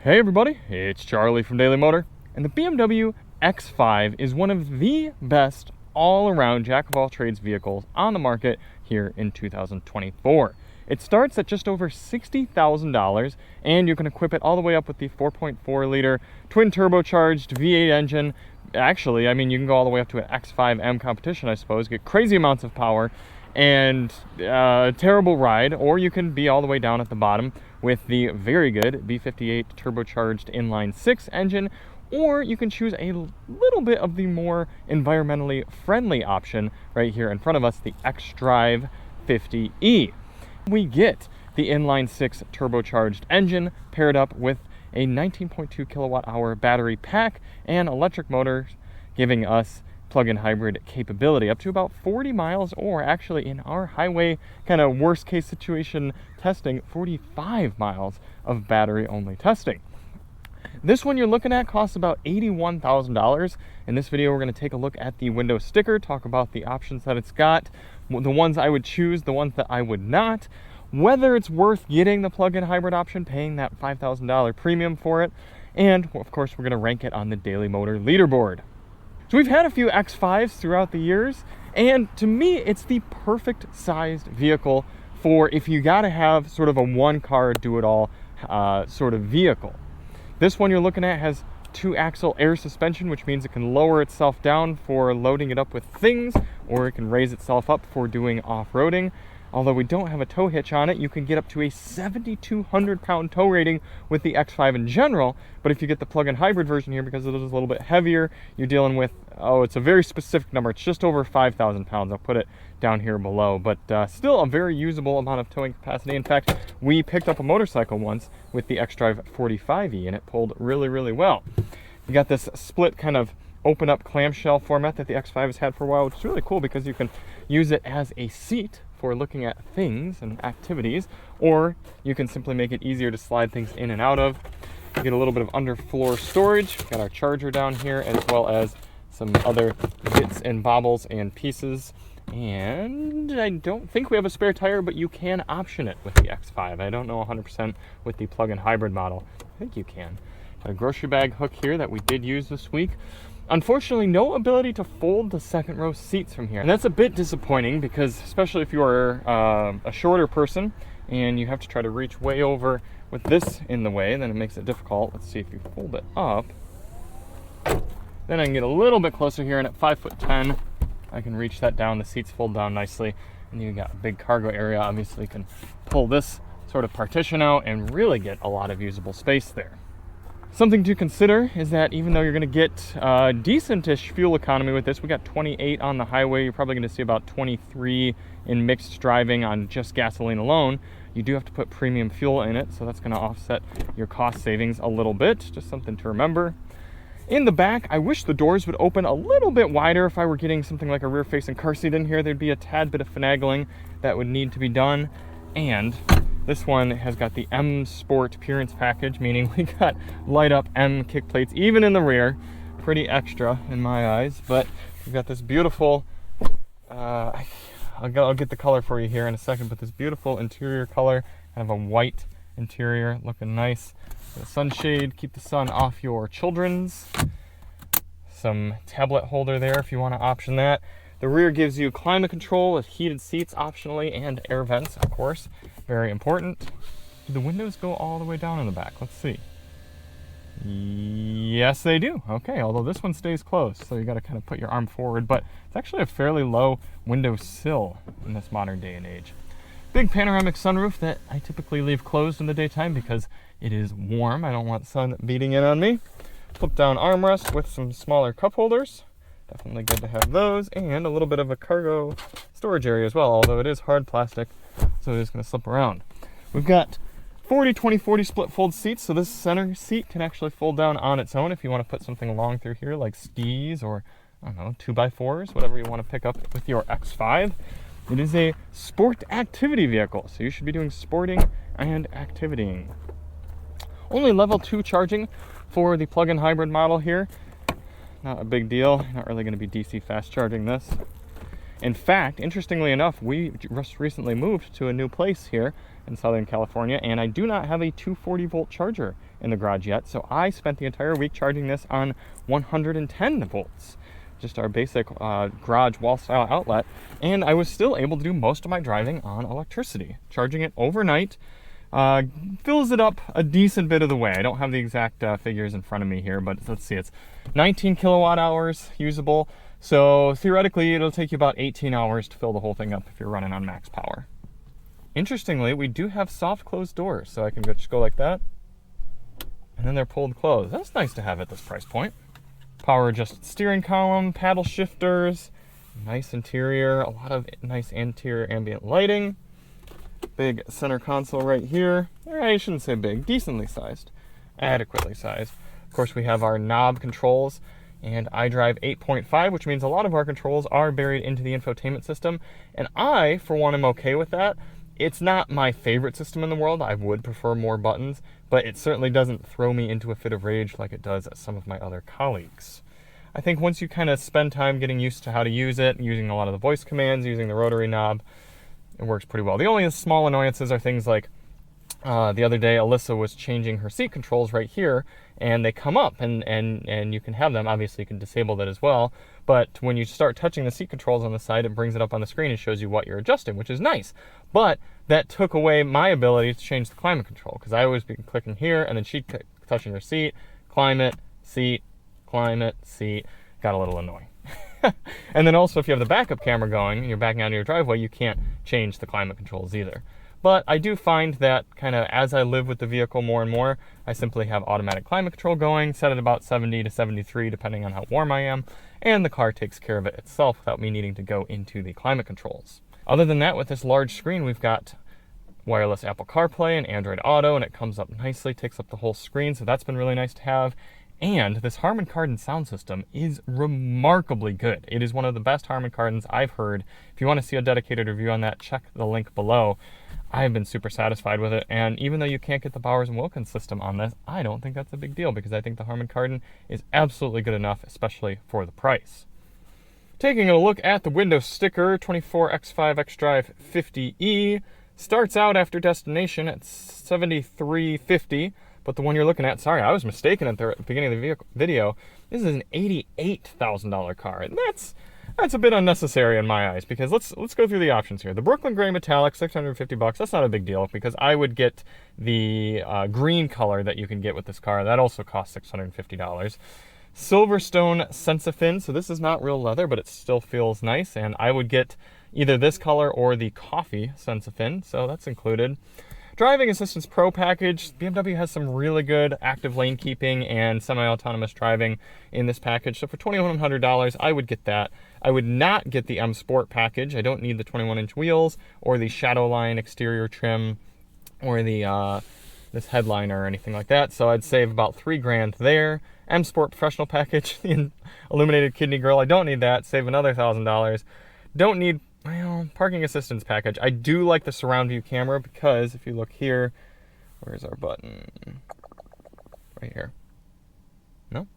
Hey everybody, it's Charlie from Daily Motor, and the BMW X5 is one of the best all-around jack-of-all-trades vehicles on the market here in 2024. It starts at just over $60,000, and you can equip it all the way up with the 4.4-liter twin-turbocharged V8 engine. Actually, I mean, you can go all the way up to an X5M competition, I suppose, get crazy amounts of power and terrible ride, or you can be all the way down at the bottom with the very good V58 turbocharged inline-6 engine, or you can choose a little bit of the more environmentally friendly option right here in front of us, the xDrive50e. We get the inline-6 turbocharged engine paired up with a 19.2 kilowatt-hour battery pack and electric motors, giving us plug-in hybrid capability up to about 40 miles, or actually in our highway kind of worst case situation testing, 45 miles of battery only testing. This one you're looking at costs about $81,000. In this video, we're going to take a look at the window sticker, talk about the options that it's got, the ones I would choose, the ones that I would not, whether it's worth getting the plug-in hybrid option, paying that $5,000 premium for it, and of course, we're going to rank it on the Daily Motor leaderboard. So we've had a few X5s throughout the years, and to me, it's the perfect sized vehicle for if you gotta have sort of a one car do-it-all sort of vehicle. This one you're looking at has 2-axle air suspension, which means it can lower itself down for loading it up with things, or it can raise itself up for doing off-roading. Although we don't have a tow hitch on it, you can get up to a 7,200 pound tow rating with the X5 in general. But if you get the plug-in hybrid version here, because it is a little bit heavier, you're dealing with, it's a very specific number. It's just over 5,000 pounds. I'll put it down here below, but still a very usable amount of towing capacity. In fact, we picked up a motorcycle once with the xDrive50e, and it pulled really, really well. You got this split kind of open up clamshell format that the X5 has had for a while, which is really cool because you can use it as a seat for looking at things and activities, or you can simply make it easier to slide things in and out of. You get a little bit of underfloor storage. We've got our charger down here, as well as some other bits and bobbles and pieces. And I don't think we have a spare tire, but you can option it with the X5. I don't know 100% with the plug-in hybrid model. I think you can. Got a grocery bag hook here that we did use this week. Unfortunately, no ability to fold the second row seats from here. And that's a bit disappointing because, especially if you are a shorter person and you have to try to reach way over with this in the way, then it makes it difficult. Let's see if you fold it up. Then I can get a little bit closer here, and at 5'10", I can reach that down. The seats fold down nicely, and you got a big cargo area. Obviously, you can pull this sort of partition out and really get a lot of usable space there. Something to consider is that even though you're going to get decent-ish fuel economy with this, we got 28 on the highway. You're probably going to see about 23 in mixed driving on just gasoline alone. You do have to put premium fuel in it, so that's going to offset your cost savings a little bit. Just something to remember. In the back, I wish the doors would open a little bit wider. If I were getting something like a rear-facing car seat in here, there'd be a tad bit of finagling that would need to be done. And this one has got the M Sport appearance package, meaning we got light up M kick plates even in the rear. Pretty extra in my eyes, but we've got this beautiful, I'll get the color for you here in a second, but this beautiful interior color, kind of a white interior, looking nice. The sunshade, keep the sun off your children's. Some tablet holder there if you want to option that. The rear gives you climate control with heated seats optionally, and air vents, of course. Very important. Do the windows go all the way down in the back? Let's see. Yes, they do. Okay, although this one stays closed, so you got to kind of put your arm forward, but it's actually a fairly low window sill in this modern day and age. Big panoramic sunroof that I typically leave closed in the daytime because it is warm. I don't want sun beating in on me. Flip down armrest with some smaller cup holders. Definitely good to have those, and a little bit of a cargo storage area as well, although it is hard plastic, so it is going to slip around. We've got 40-20-40 split fold seats, so this center seat can actually fold down on its own if you want to put something along through here like skis or, I don't know, 2x4s, whatever you want to pick up with your X5. It is a sport activity vehicle, so you should be doing sporting and activitying. Only level 2 charging for the plug-in hybrid model here. Not a big deal. Not really going to be DC fast charging this. In fact, interestingly enough, we just recently moved to a new place here in Southern California, and I do not have a 240 volt charger in the garage yet, so I spent the entire week charging this on 110 volts, just our basic garage wall style outlet, and I was still able to do most of my driving on electricity. Charging it overnight fills it up a decent bit of the way. I don't have the exact figures in front of me here, but let's see, it's 19 kilowatt hours usable, so theoretically it'll take you about 18 hours to fill the whole thing up if you're running on max power. Interestingly, we do have soft closed doors, so I can just go like that, and then they're pulled closed. That's nice to have at this price point. Power adjusted steering column, paddle shifters, nice interior, a lot of nice interior ambient lighting. Big center console right here. I shouldn't say big, decently sized, adequately sized. Of course, we have our knob controls and iDrive 8.5, which means a lot of our controls are buried into the infotainment system. And I, for one, am okay with that. It's not my favorite system in the world. I would prefer more buttons, but it certainly doesn't throw me into a fit of rage like it does some of my other colleagues. I think once you kind of spend time getting used to how to use it, using a lot of the voice commands, using the rotary knob, it works pretty well. The only small annoyances are things like the other day Alyssa was changing her seat controls right here, and they come up, and you can have them. Obviously, you can disable that as well, but when you start touching the seat controls on the side, it brings it up on the screen and shows you what you're adjusting, which is nice. But that took away my ability to change the climate control, because I always be clicking here, and then she'd touching her seat, climate, seat, got a little annoying. And then also, if you have the backup camera going and you're backing out of your driveway, you can't change the climate controls either. But I do find that kind of as I live with the vehicle more and more, I simply have automatic climate control going, set at about 70 to 73 depending on how warm I am, and the car takes care of it itself without me needing to go into the climate controls. Other than that, with this large screen, we've got wireless Apple CarPlay and Android Auto, and it comes up nicely, takes up the whole screen, so that's been really nice to have. And this Harman Kardon sound system is remarkably good. It is one of the best Harman Kardons I've heard. If you want to see a dedicated review on that, check the link below. I have been super satisfied with it, and even though you can't get the Bowers & Wilkins system on this, I don't think that's a big deal, because I think the Harman Kardon is absolutely good enough, especially for the price. Taking a look at the window sticker, 24 X5 xDrive50e, starts out after destination at $73.50. But the one you're looking at, sorry, I was mistaken at the beginning of the video. This is an $88,000 car, and that's a bit unnecessary in my eyes, because let's go through the options here. The Brooklyn Gray Metallic, $650. That's not a big deal, because I would get the green color that you can get with this car. That also costs $650. Silverstone Sensafin. So this is not real leather, but it still feels nice, and I would get either this color or the coffee Sensafin. So that's included. Driving Assistance Pro package. BMW has some really good active lane keeping and semi-autonomous driving in this package. So for $2,100, I would get that. I would not get the M Sport package. I don't need the 21-inch wheels or the Shadowline exterior trim or the this headliner or anything like that. So I'd save about $3,000 there. M Sport Professional package, the illuminated kidney grille. I don't need that. Save another $1,000. Don't need, well, parking assistance package. I do like the surround view camera, because if you look here, where's our button? Right here. No?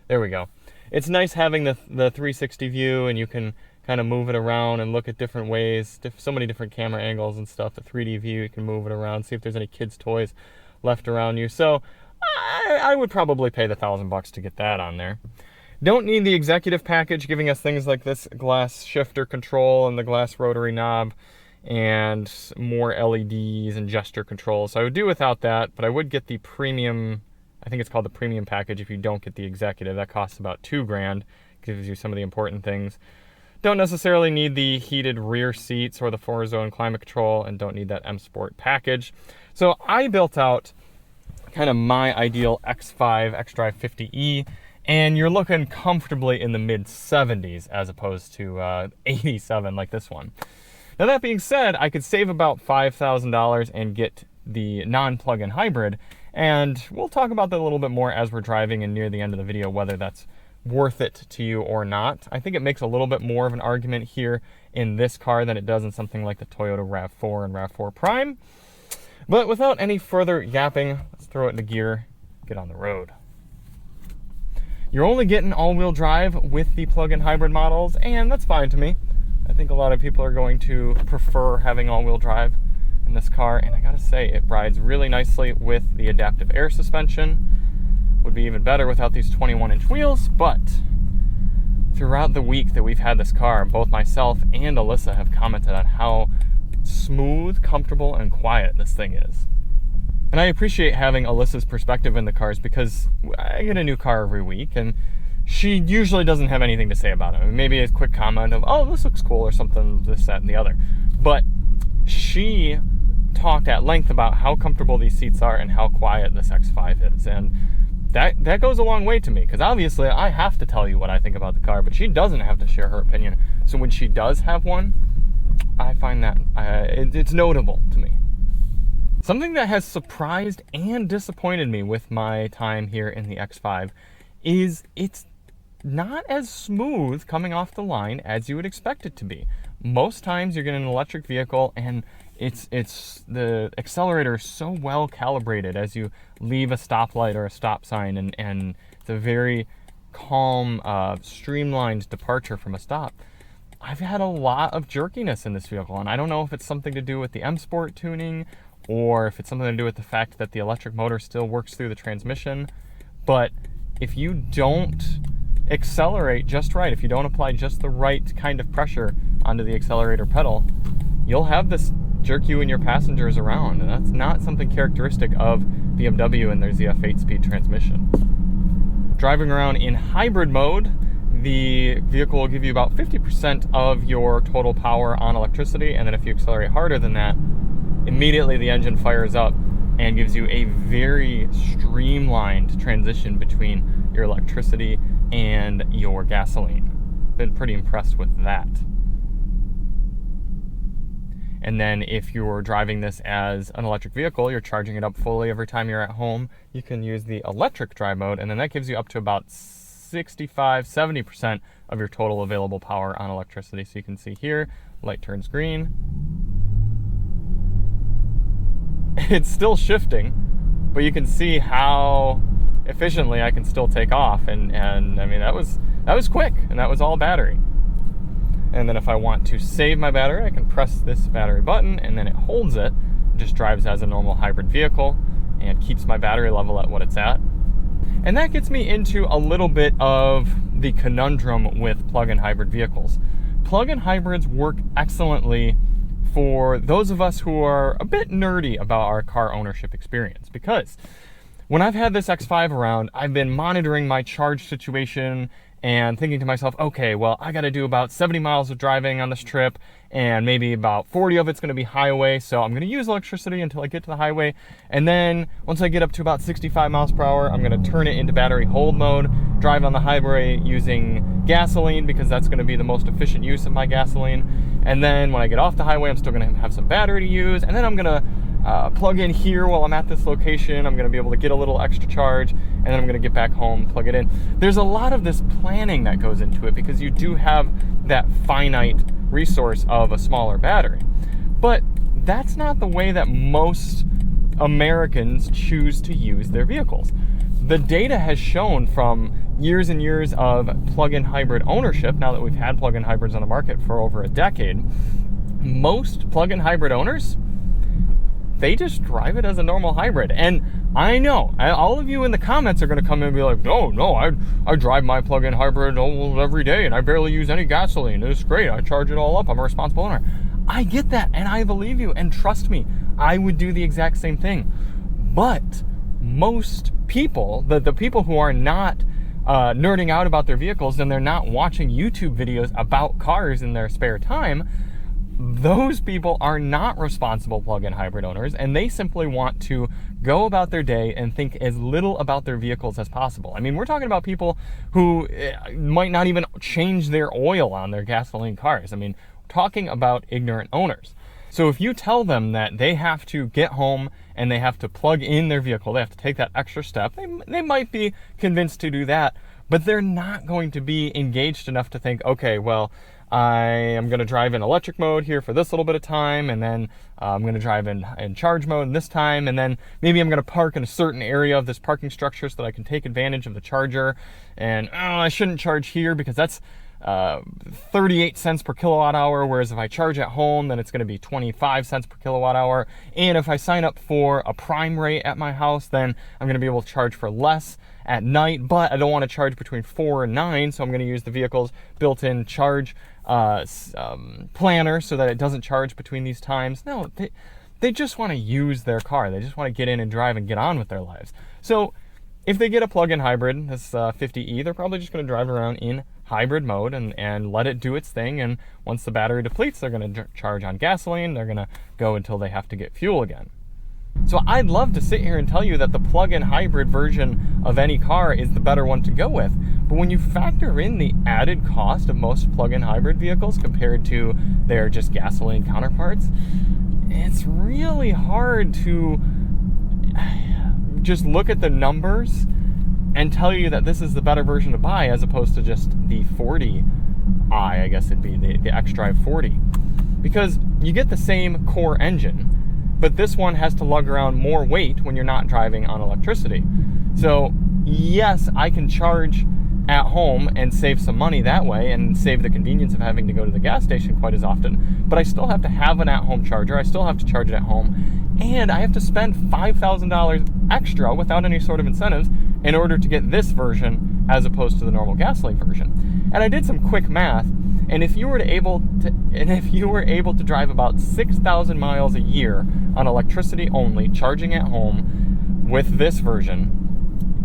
There we go. It's nice having the 360 view, and you can kind of move it around and look at different ways, so many different camera angles and stuff. The 3D view, you can move it around, see if there's any kids' toys left around you. So I would probably pay the $1,000 to get that on there. Don't need the executive package, giving us things like this glass shifter control and the glass rotary knob and more LEDs and gesture controls. So I would do without that, but I would get the premium, I think it's called the premium package if you don't get the executive. That costs about $2,000, gives you some of the important things. Don't necessarily need the heated rear seats or the 4-zone climate control, and don't need that M Sport package. So I built out kind of my ideal X5 xDrive50e, and you're looking comfortably in the mid-70s as opposed to 87 like this one. Now that being said, I could save about $5,000 and get the non-plug-in hybrid, and we'll talk about that a little bit more as we're driving and near the end of the video, whether that's worth it to you or not. I think it makes a little bit more of an argument here in this car than it does in something like the Toyota RAV4 and RAV4 Prime. But without any further yapping, let's throw it into gear, get on the road. You're only getting all-wheel drive with the plug-in hybrid models, and that's fine to me. I think a lot of people are going to prefer having all-wheel drive. in this car, and I gotta say, it rides really nicely with the adaptive air suspension. Would be even better without these 21-inch wheels, but throughout the week that we've had this car, both myself and Alyssa have commented on how smooth, comfortable, and quiet this thing is. And I appreciate having Alyssa's perspective in the cars because I get a new car every week, and she usually doesn't have anything to say about it. I mean, maybe a quick comment of, oh, this looks cool, or something, this, that, and the other. But she talked at length about how comfortable these seats are and how quiet this X5 is. And that goes a long way to me, because obviously I have to tell you what I think about the car, but she doesn't have to share her opinion. So when she does have one, I find that it's notable to me. Something that has surprised and disappointed me with my time here in the X5 is it's not as smooth coming off the line as you would expect it to be. Most times you're getting an electric vehicle and it's the accelerator is so well calibrated as you leave a stoplight or a stop sign, and it's a very calm, streamlined departure from a stop. I've had a lot of jerkiness in this vehicle, and I don't know if it's something to do with the M Sport tuning or if it's something to do with the fact that the electric motor still works through the transmission. But if you don't accelerate just right, if you don't apply just the right kind of pressure onto the accelerator pedal, you'll have this jerk you and your passengers around, and that's not something characteristic of BMW and their ZF 8-speed transmission. Driving around in hybrid mode, the vehicle will give you about 50% of your total power on electricity, and then if you accelerate harder than that, immediately the engine fires up and gives you a very streamlined transition between your electricity and your gasoline. Been pretty impressed with that. And then if you're driving this as an electric vehicle, you're charging it up fully every time you're at home, you can use the electric drive mode, and then that gives you up to about 65-70% of your total available power on electricity. So you can see here, light turns green. It's still shifting, but you can see how efficiently I can still take off, and I mean that was quick, and that was all battery. And then if I want to save my battery, I can press this battery button, and then it holds it. It just drives as a normal hybrid vehicle and keeps my battery level at what it's at. And that gets me into a little bit of the conundrum with plug-in hybrid vehicles. Plug-in hybrids work excellently for those of us who are a bit nerdy about our car ownership experience, because when I've had this X5 around, I've been monitoring my charge situation and thinking to myself, okay, well, I got to do about 70 miles of driving on this trip, and maybe about 40 of it's going to be highway, so I'm going to use electricity until I get to the highway, and then once I get up to about 65 miles per hour, I'm going to turn it into battery hold mode, drive on the highway using gasoline, because that's going to be the most efficient use of my gasoline, and then when I get off the highway, I'm still going to have some battery to use, and then I'm going to plug in here while I'm at this location. I'm going to be able to get a little extra charge, and then I'm going to get back home, plug it in. There's a lot of this planning that goes into it because you do have that finite resource of a smaller battery. But that's not the way that most Americans choose to use their vehicles. The data has shown from years and years of plug-in hybrid ownership, now that we've had plug-in hybrids on the market for over a decade, most plug-in hybrid owners, they just drive it as a normal hybrid. And I know, all of you in the comments are going to come in and be like, no, I drive my plug-in hybrid almost every day, and I barely use any gasoline. It's great. I charge it all up. I'm a responsible owner. I get that, and I believe you, and trust me, I would do the exact same thing. But most people, the people who are not nerding out about their vehicles, and they're not watching YouTube videos about cars in their spare time, those people are not responsible plug-in hybrid owners, and they simply want to go about their day and think as little about their vehicles as possible. I mean, we're talking about people who might not even change their oil on their gasoline cars. I mean, we're talking about ignorant owners. So if you tell them that they have to get home and they have to plug in their vehicle, they have to take that extra step, they might be convinced to do that, but they're not going to be engaged enough to think, okay, well, I am going to drive in electric mode here for this little bit of time, and then I'm going to drive in charge mode this time, and then maybe I'm going to park in a certain area of this parking structure so that I can take advantage of the charger, and I shouldn't charge here because that's 38 cents per kilowatt hour, whereas if I charge at home, then it's going to be 25 cents per kilowatt hour. And if I sign up for a prime rate at my house, then I'm going to be able to charge for less at night, but I don't want to charge between 4 and 9, so I'm going to use the vehicle's built-in charge planner so that it doesn't charge between these times. No, they just want to use their car. They just want to get in and drive and get on with their lives. So if they get a plug-in hybrid, this 50e, they're probably just going to drive around in hybrid mode and let it do its thing. And once the battery depletes, they're going to charge on gasoline. They're going to go until they have to get fuel again. So I'd love to sit here and tell you that the plug-in hybrid version of any car is the better one to go with. But when you factor in the added cost of most plug-in hybrid vehicles compared to their just gasoline counterparts, it's really hard to just look at the numbers and tell you that this is the better version to buy as opposed to just the 40i, I guess it'd be the xDrive50. Because you get the same core engine, but this one has to lug around more weight when you're not driving on electricity. So yes, I can charge at home and save some money that way and save the convenience of having to go to the gas station quite as often, but I still have to have an at-home charger. I still have to charge it at home, and I have to spend $5,000 extra without any sort of incentives in order to get this version as opposed to the normal gasoline version. And I did some quick math, and if you were able to drive about 6,000 miles a year on electricity only, charging at home with this version,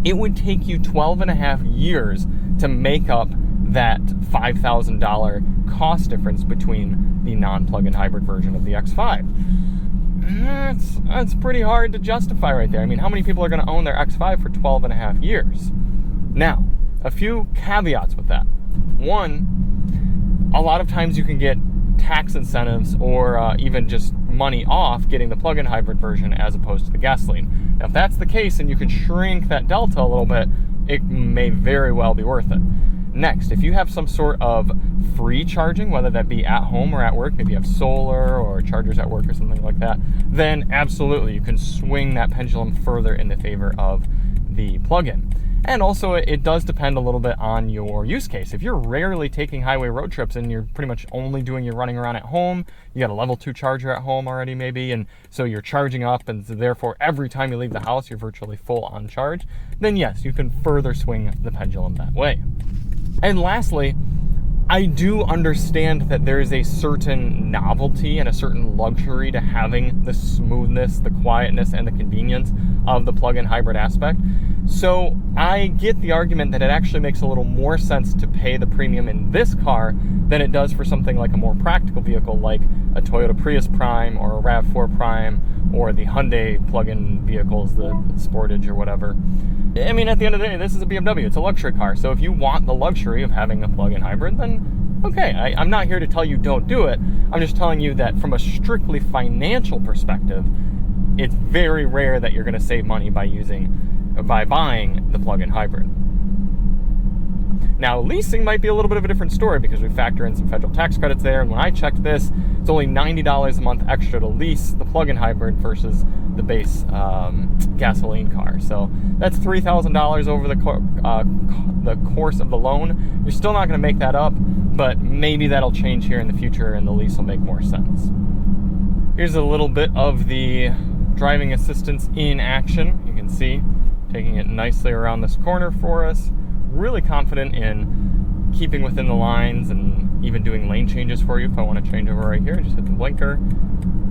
it would take you 12 and a half years to make up that $5,000 cost difference between the non-plug-in hybrid version of the X5. That's pretty hard to justify right there. I mean, how many people are going to own their X5 for 12 and a half years? Now, a few caveats with that. One, a lot of times you can get tax incentives or even just money off getting the plug-in hybrid version as opposed to the gasoline. Now, if that's the case and you can shrink that delta a little bit, it may very well be worth it. Next, if you have some sort of free charging, whether that be at home or at work, maybe you have solar or chargers at work or something like that, then absolutely you can swing that pendulum further in the favor of the plug-in. And also, it does depend a little bit on your use case. If you're rarely taking highway road trips and you're pretty much only doing your running around at home, you got a level 2 charger at home already maybe, and so you're charging up, and so therefore every time you leave the house you're virtually full on charge, then yes, you can further swing the pendulum that way. And lastly, I do understand that there is a certain novelty and a certain luxury to having the smoothness, the quietness, and the convenience of the plug-in hybrid aspect. So I get the argument that it actually makes a little more sense to pay the premium in this car than it does for something like a more practical vehicle like a Toyota Prius Prime or a RAV4 Prime or the Hyundai plug-in vehicles, the Sportage or whatever. I mean, at the end of the day, this is a BMW. It's a luxury car. So if you want the luxury of having a plug-in hybrid, then okay, I'm not here to tell you don't do it. I'm just telling you that from a strictly financial perspective, it's very rare that you're going to save money by buying the plug-in hybrid. Now, leasing might be a little bit of a different story because we factor in some federal tax credits there, and when I checked this, it's only $90 a month extra to lease the plug-in hybrid versus the base gasoline car. So that's $3,000 over the course of the loan. You're still not going to make that up, but maybe that'll change here in the future and the lease will make more sense. Here's a little bit of the driving assistance in action. You can see taking it nicely around this corner for us. Really confident in keeping within the lines and even doing lane changes for you. If I want to change over right here, just hit the blinker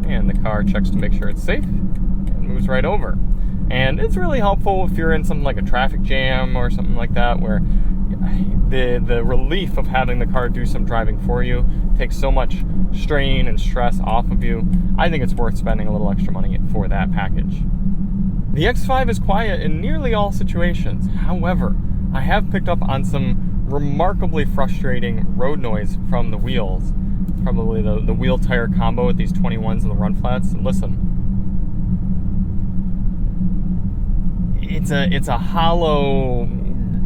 and the car checks to make sure it's safe and moves right over. And it's really helpful if you're in something like a traffic jam or something like that, where the relief of having the car do some driving for you takes so much strain and stress off of you. I think it's worth spending a little extra money for that package. The X5 is quiet in nearly all situations. However, I have picked up on some remarkably frustrating road noise from the wheels. Probably the wheel tire combo with these 21s and the run flats. And listen, it's a hollow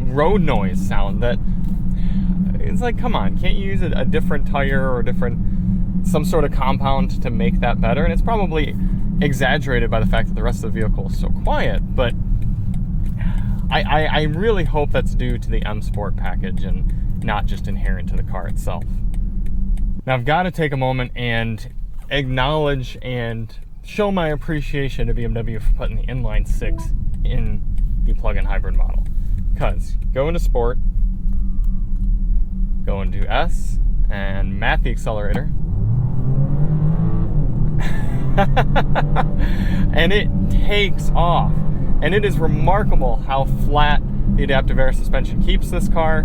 road noise sound that it's like, come on, can't you use a different tire or some sort of compound to make that better? And it's probably exaggerated by the fact that the rest of the vehicle is so quiet, but I really hope that's due to the M Sport package and not just inherent to the car itself. Now I've got to take a moment and acknowledge and show my appreciation to BMW for putting the inline 6 in the plug-in hybrid model. Because go into Sport, go into S, and mat the accelerator, and it takes off. And it is remarkable how flat the adaptive air suspension keeps this car.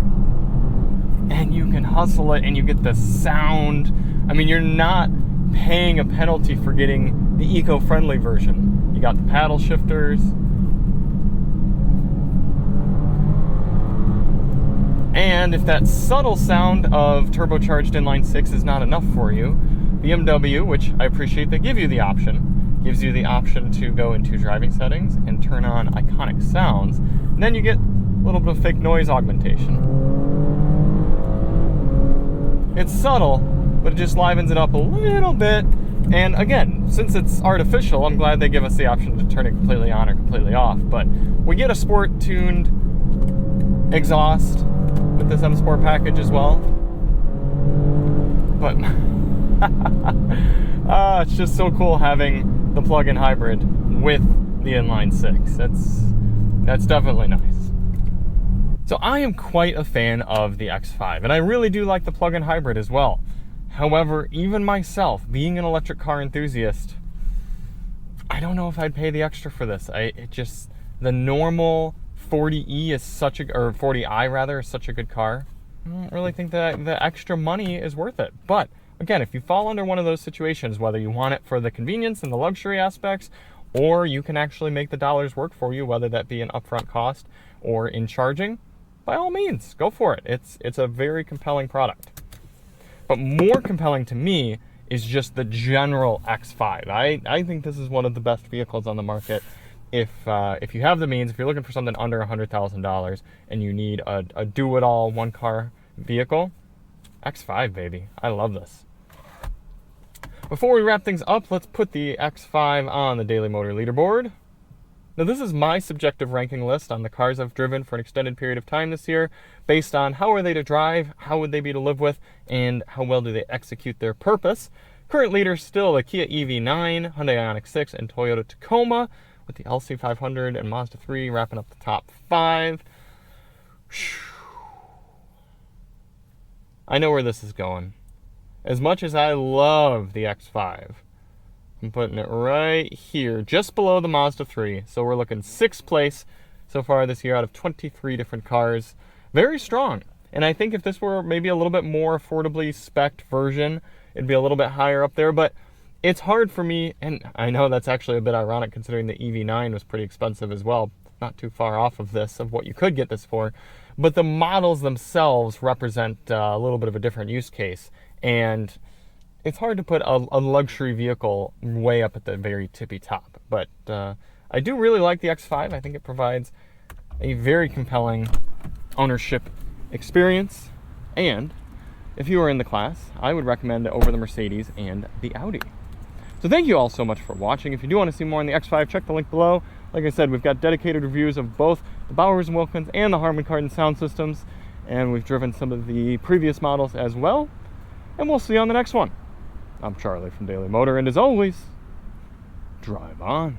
And you can hustle it and you get the sound. I mean, you're not paying a penalty for getting the eco-friendly version. You got the paddle shifters. And if that subtle sound of turbocharged inline 6 is not enough for you, BMW, which I appreciate they give you the option, gives you the option to go into driving settings and turn on iconic sounds, and then you get a little bit of fake noise augmentation. It's subtle, but it just livens it up a little bit. And again, since it's artificial, I'm glad they give us the option to turn it completely on or completely off. But we get a sport-tuned exhaust with this M Sport package as well. But it's just so cool having the plug-in hybrid with the inline 6. That's definitely nice. So I am quite a fan of the X5, and I really do like the plug-in hybrid as well. However, even myself, being an electric car enthusiast, I don't know if I'd pay the extra for this. The normal 40e is such a, or 40i rather, is such a good car. I don't really think that the extra money is worth it. But again, if you fall under one of those situations, whether you want it for the convenience and the luxury aspects, or you can actually make the dollars work for you, whether that be an upfront cost or in charging, by all means, go for it. It's a very compelling product. But more compelling to me is just the general X5. I think this is one of the best vehicles on the market. If you have the means, if you're looking for something under $100,000 and you need a do-it-all one-car vehicle, X5, baby. I love this. Before we wrap things up, let's put the X5 on the Daily Motor Leaderboard. Now, this is my subjective ranking list on the cars I've driven for an extended period of time this year, based on how are they to drive, how would they be to live with, and how well do they execute their purpose. Current leaders still the Kia EV9, Hyundai Ioniq 6, and Toyota Tacoma, with the LC500 and Mazda 3 wrapping up the top 5. I know where this is going. As much as I love the X5, I'm putting it right here, just below the Mazda 3. So we're looking 6th place so far this year out of 23 different cars. Very strong. And I think if this were maybe a little bit more affordably spec'd version, it'd be a little bit higher up there. But it's hard for me, and I know that's actually a bit ironic considering the EV9 was pretty expensive as well. Not too far off of this, of what you could get this for. But the models themselves represent a little bit of a different use case. And it's hard to put a luxury vehicle way up at the very tippy top. But I do really like the X5. I think it provides a very compelling ownership experience. And if you are in the class, I would recommend it over the Mercedes and the Audi. So thank you all so much for watching. If you do want to see more on the X5, check the link below. Like I said, we've got dedicated reviews of both the Bowers & Wilkins and the Harman Kardon sound systems. And we've driven some of the previous models as well. And we'll see you on the next one. I'm Charlie from Daily Motor, and as always, drive on.